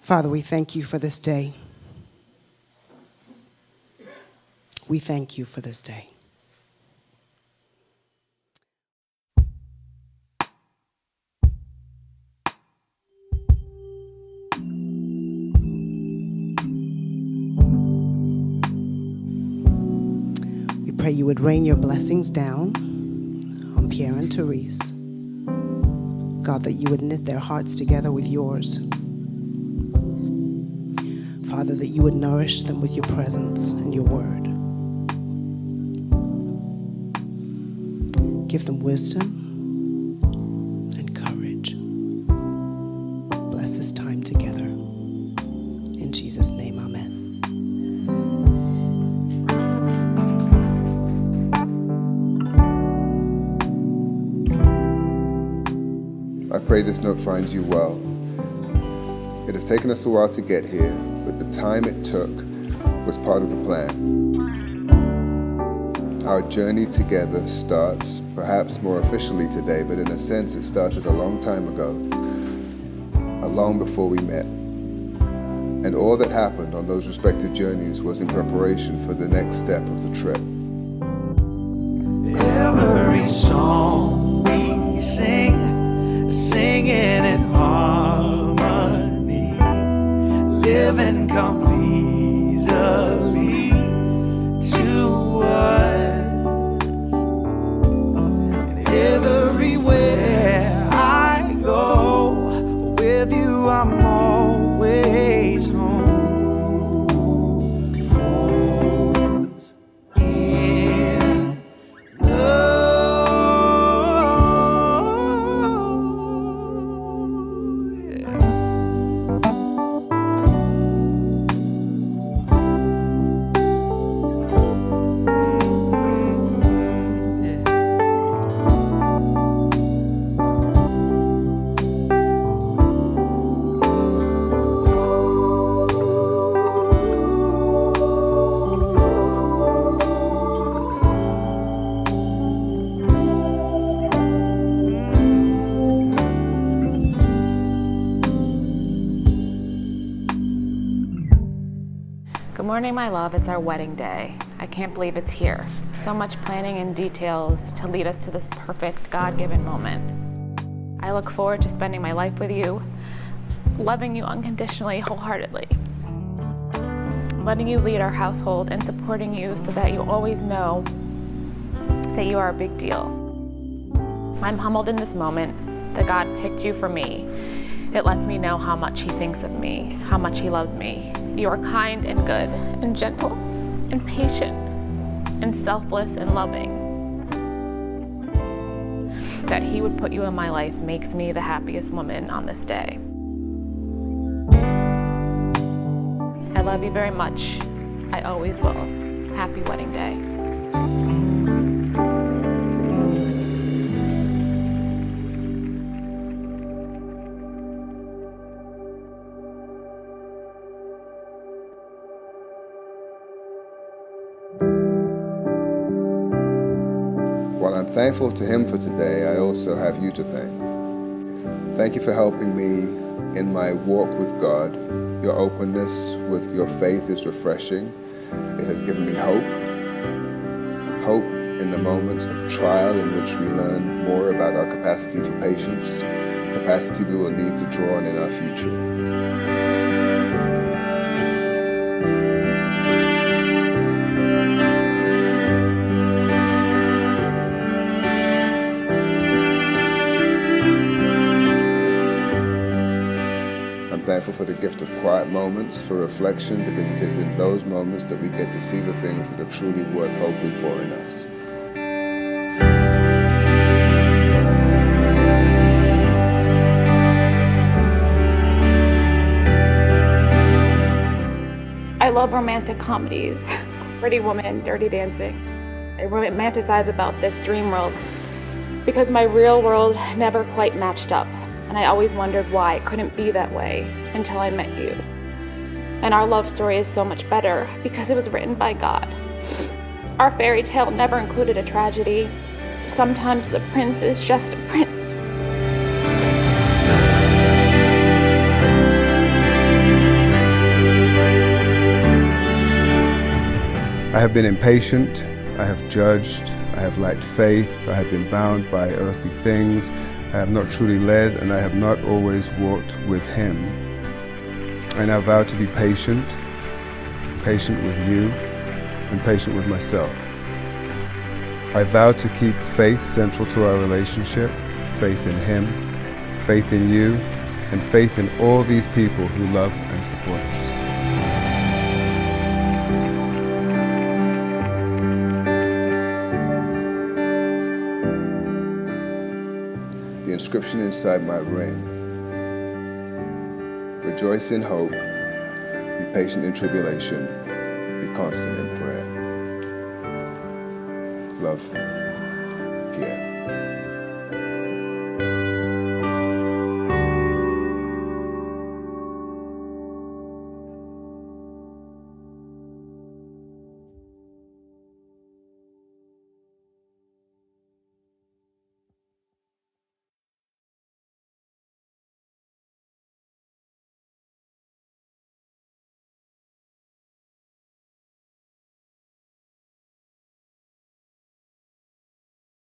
Father, we thank you for this day. We thank you for this day. We pray you would rain your blessings down on Pierre and Therese. God, that you would knit their hearts together with yours. Father, that you would nourish them with your presence and your word. Give them wisdom and courage. Bless this time together. In Jesus' name, amen. I pray this note finds you well. It has taken us a while to get here, but the time it took was part of the plan. Our journey together starts, perhaps more officially today, but in a sense it started a long time ago, long before we met. And all that happened on those respective journeys was in preparation for the next step of the trip. Every song we sing, singing in harmony, living completely to us. And everywhere I go, with you I'm always home. Falls in Good morning, my love. It's our wedding day. I can't believe it's here. So much planning and details to lead us to this perfect God-given moment. I look forward to spending my life with you, loving you unconditionally, wholeheartedly, letting you lead our household and supporting you so that you always know that you are a big deal. I'm humbled in this moment that God picked you for me. It lets me know how much He thinks of me, how much He loves me. You are kind and good and gentle and patient and selfless and loving. That He would put you in my life makes me the happiest woman on this day. I love you very much. I always will. Happy wedding day. While I'm thankful to Him for today, I also have you to thank. Thank you for helping me in my walk with God. Your openness with your faith is refreshing. It has given me hope. Hope in the moments of trial in which we learn more about our capacity for patience, capacity we will need to draw on in our future. Thankful for the gift of quiet moments, for reflection, because it is in those moments that we get to see the things that are truly worth hoping for in us. I love romantic comedies, Pretty Woman, Dirty Dancing. I romanticize about this dream world because my real world never quite matched up. And I always wondered why it couldn't be that way until I met you. And our love story is so much better because it was written by God. Our fairy tale never included a tragedy. Sometimes the prince is just a prince. I have been impatient, I have judged, I have lacked faith, I have been bound by earthly things, I have not truly led, and I have not always walked with Him. I now vow to be patient, patient with you, and patient with myself. I vow to keep faith central to our relationship, faith in Him, faith in you, and faith in all these people who love and support us. The inscription inside my ring: rejoice in hope, be patient in tribulation, be constant in prayer. Love.